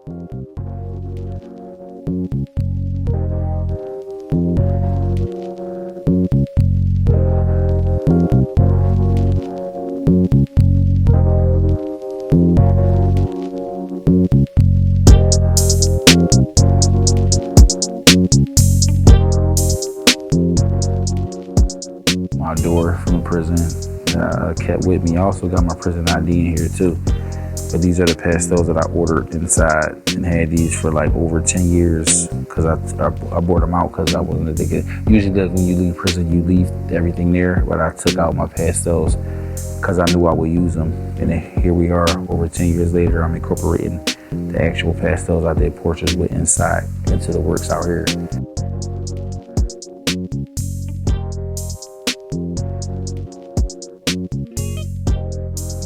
My door from the prison that I kept with me. I also got my prison ID in here too. But these are the pastels that I ordered inside and had these for like over 10 years because I bought them out because I wasn't addicted. Usually when you leave prison, you leave everything there, but I took out my pastels because I knew I would use them. And then here we are over 10 years later, I'm incorporating the actual pastels I did portraits with inside into the works out here.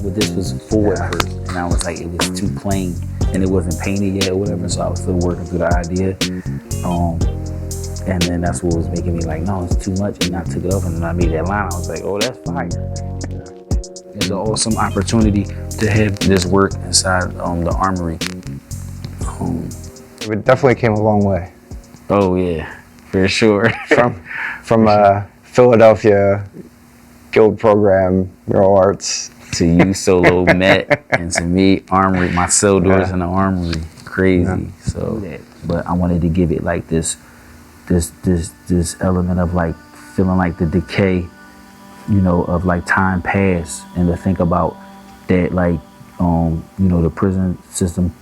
But this was full at first, and I was like, it was too plain, and it wasn't painted yet or whatever, so I was still working through the idea. And then that's what was making me like, no, it's too much, and I took it off, and then I made that line. I was like, oh, that's fire. It's an awesome opportunity to have this work inside the armory. It definitely came a long way. Oh yeah, for sure. from Philadelphia Guild Program, Mural Arts. To you, Solo Met, and to me, Armory, my cell doors in the Armory, crazy. Yeah. So, but I wanted to give it like this element of like feeling like the decay, you know, of like time past, and to think about that, like, you know, the prison system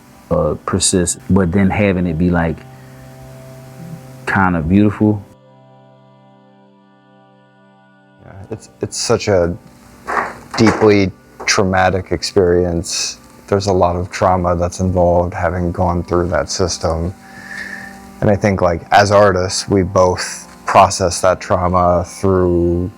persists, but then having it be like kind of beautiful. Yeah, it's such a deeply traumatic experience. There's a lot of trauma that's involved having gone through that system. And I think like as artists, we both process that trauma through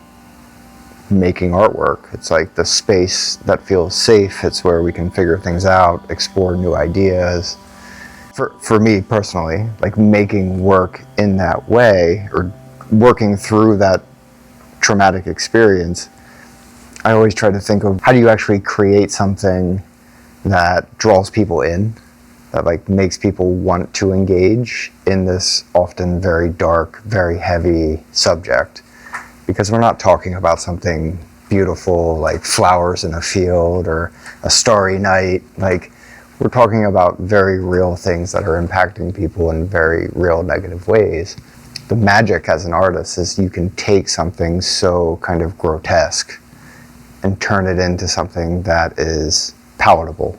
making artwork. It's like the space that feels safe. It's where we can figure things out, explore new ideas. For me personally, like making work in that way or working through that traumatic experience, I always try to think of how do you actually create something that draws people in, that like makes people want to engage in this often very dark, very heavy subject. Because we're not talking about something beautiful like flowers in a field or a starry night. Like we're talking about very real things that are impacting people in very real negative ways. The magic as an artist is you can take something so kind of grotesque and turn it into something that is palatable.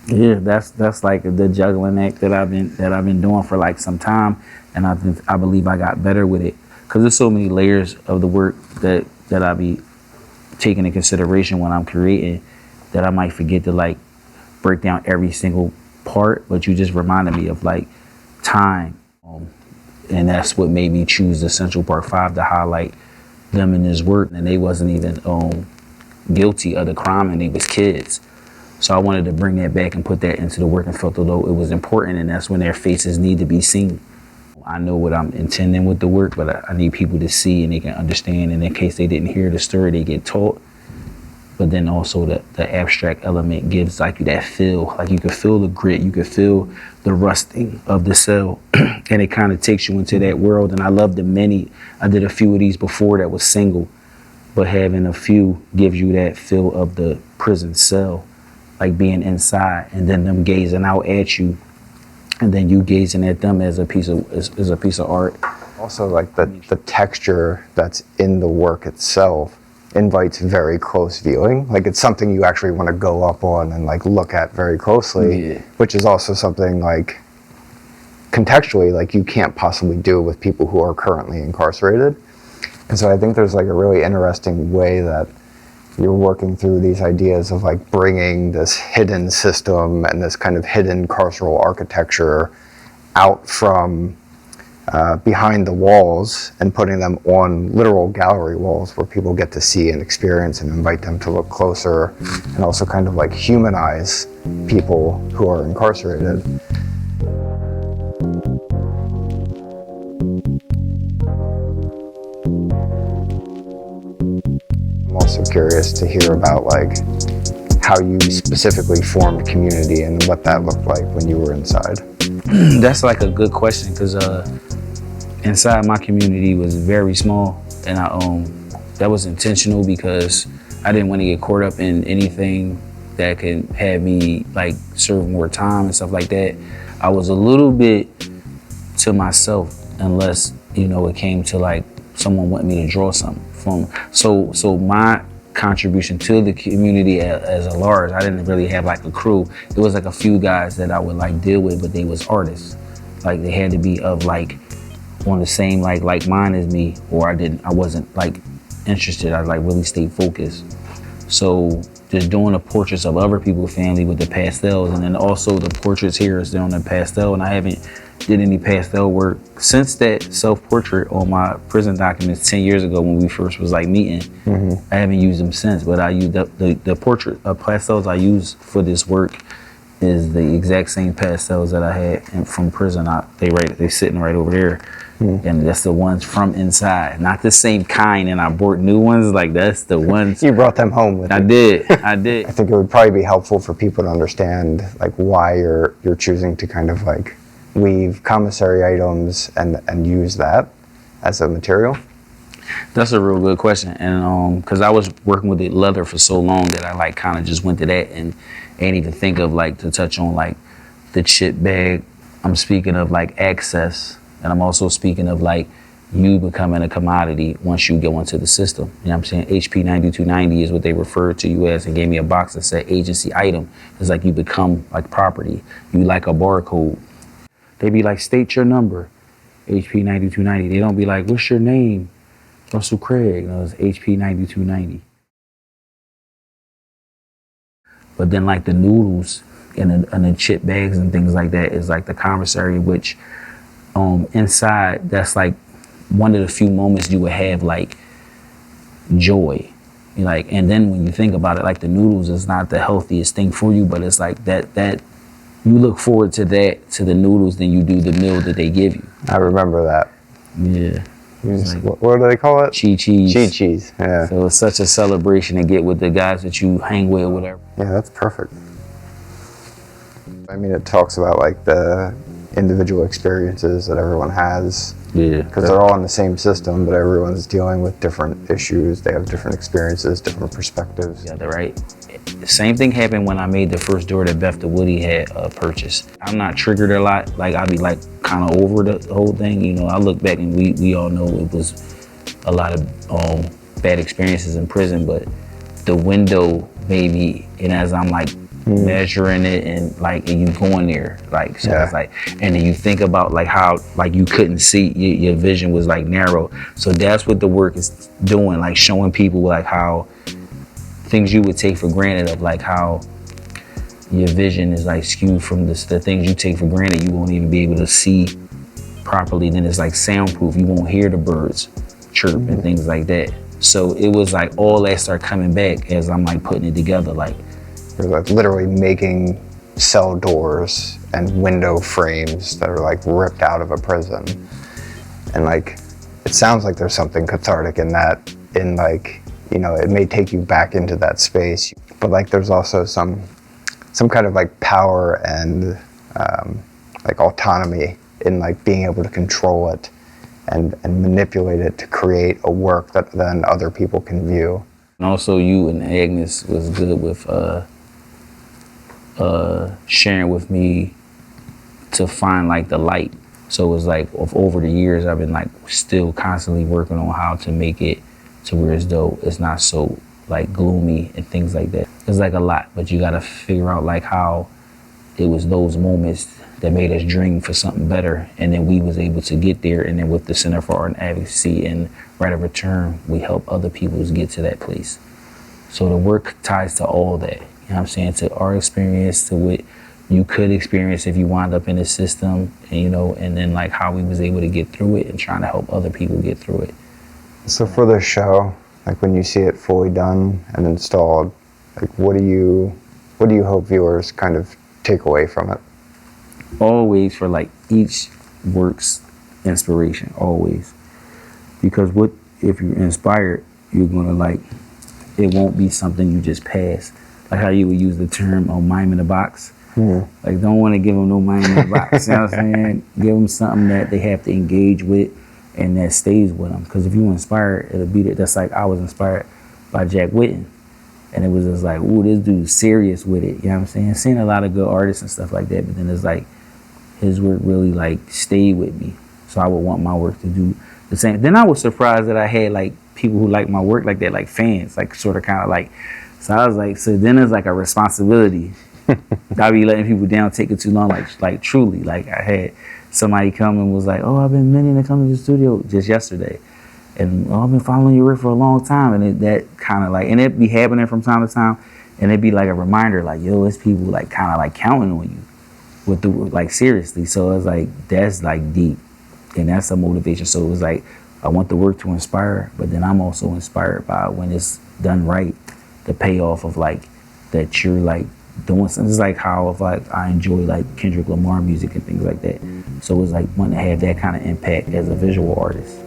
Yeah, that's like the juggling act that I've been doing for like some time, and I believe I got better with it because there's so many layers of the work that I be taking into consideration when I'm creating that I might forget to like break down every single part. But you just reminded me of like time, and that's what made me choose the Central Park 5 to highlight them in this work, and they wasn't even guilty of the crime, and they was kids. So I wanted to bring that back and put that into the work and felt although it was important, and that's when their faces need to be seen. I know what I'm intending with the work, but I need people to see and they can understand, and in case they didn't hear the story, they get taught. But then also the abstract element gives like that feel, like you can feel the grit, you can feel the rusting of the cell, and it kind of takes you into that world. And I love the many, I did a few of these before that was single, but having a few gives you that feel of the prison cell, like being inside, and then them gazing out at you, and then you gazing at them as a piece of art. Also, like the texture that's in the work itself invites very close viewing. Like it's something you actually want to go up on and like look at very closely, yeah. Which is also something like contextually like you can't possibly do with people who are currently incarcerated. And so I think there's like a really interesting way that you're working through these ideas of like bringing this hidden system and this kind of hidden carceral architecture out from behind the walls and putting them on literal gallery walls where people get to see and experience and invite them to look closer and also kind of like humanize people who are incarcerated. I'm also curious to hear about like how you specifically formed community and what that looked like when you were inside. That's like a good question, because inside my community was very small, and that was intentional because I didn't want to get caught up in anything that could have me like serve more time and stuff like that. I was a little bit to myself unless, you know, it came to like someone wanted me to draw something from. So my contribution to the community as a large, I didn't really have like a crew. It was like a few guys that I would like deal with, but they was artists. Like they had to be of like on the same like mind as me, or I wasn't like interested. I like really stayed focused. So just doing the portraits of other people's family with the pastels, and then also the portraits here is on the pastel, and I haven't did any pastel work since that self-portrait on my prison documents 10 years ago when we first was like meeting. I haven't used them since, but I used the portrait pastels I use for this work is the exact same pastels that I had from prison. They sitting right over there. And that's the ones from inside, not the same kind. And I bought new ones. Like that's the ones. You brought them home with you. I did. I think it would probably be helpful for people to understand like why you're choosing to kind of like weave commissary items and use that as a material. That's a real good question. And because I was working with the leather for so long that I like kind of just went to that and ain't even think of like to touch on like the chip bag. I'm speaking of like access. And I'm also speaking of like you becoming a commodity once you go into the system. You know what I'm saying? HP 9290 is what they referred to you as and gave me a box that said agency item. It's like you become like property. You like a barcode. They be like, state your number, HP 9290. They don't be like, what's your name? Russell Craig. No, it's HP 9290. But then like the noodles and the chip bags and things like that is like the commissary, which inside, that's like one of the few moments you would have like joy. Like, and then when you think about it, like the noodles is not the healthiest thing for you, but it's like that you look forward to the noodles than you do the meal that they give you. I remember that. Yeah. Like, what do they call it? Cheese. Cheese, yeah. So it's such a celebration to get with the guys that you hang with or whatever. Yeah, that's perfect. I mean, it talks about like the individual experiences that everyone has. Yeah. Because they're all in the same system, but everyone's dealing with different issues. They have different experiences, different perspectives. Yeah, right. The same thing happened when I made the first door that Beth the Woody had purchased. I'm not triggered a lot. Like I'll be like kind of over the whole thing. You know, I look back and we all know it was a lot of bad experiences in prison, but the window made me, and as I'm like measuring it and like and you going there, like so it's like, and then you think about like how like you couldn't see, your vision was like narrow. So that's what the work is doing, like showing people like how things you would take for granted, of like how your vision is like skewed from the things you take for granted. You won't even be able to see properly. Then it's like soundproof. You won't hear the birds chirp and things like that. So it was like all that started coming back as I'm like putting it together. Like you're like literally making cell doors and window frames that are like ripped out of a prison. And like, it sounds like there's something cathartic in that, in like, you know, it may take you back into that space, but like there's also some kind of like power and like autonomy in like being able to control it and manipulate it to create a work that then other people can view. And also you and Agnes was good with sharing with me to find like the light. So it was like over the years I've been like still constantly working on how to make it to where it's though it's not so like gloomy and things like that. It's like a lot, but you gotta figure out like how it was those moments that made us dream for something better, and then we was able to get there. And then with the Center for Art and Advocacy and Right of Return, we help other people get to that place. So the work ties to all that. You know what I'm saying? To our experience, to what you could experience if you wind up in the system, and, you know, and then like how we was able to get through it and trying to help other people get through it. So for the show, like when you see it fully done and installed, like what do you hope viewers kind of take away from it? Always for like each work's inspiration, always. Because what if you're inspired, you're gonna like, it won't be something you just pass. like how you would use the term mime in the box. Like, don't want to give them no mime in the box. You know what I'm saying? Give them something that they have to engage with and that stays with them. Because if you inspired, it'll be that's like I was inspired by Jack Whitten. And it was just like, ooh, this dude's serious with it. You know what I'm saying? Seeing a lot of good artists and stuff like that, but then it's like his work really like stayed with me. So I would want my work to do the same. Then I was surprised that I had like people who like my work like that, like fans, like sort of kind of like. So I was like, so then it's like a responsibility. I be letting people down, take it too long, like truly. Like I had somebody come and was like, oh, I've been meaning to come to the studio just yesterday. And I've been following your work for a long time. And that kind of like, and it be happening from time to time. And it be like a reminder, like, yo, it's people like kind of like counting on you with the, like seriously. So it's like, that's like deep. And that's a motivation. So it was like, I want the work to inspire, but then I'm also inspired by when it's done right, the payoff of like, that you're like doing something. It's like how if like I enjoy like Kendrick Lamar music and things like that. So it's like wanting to have that kind of impact as a visual artist.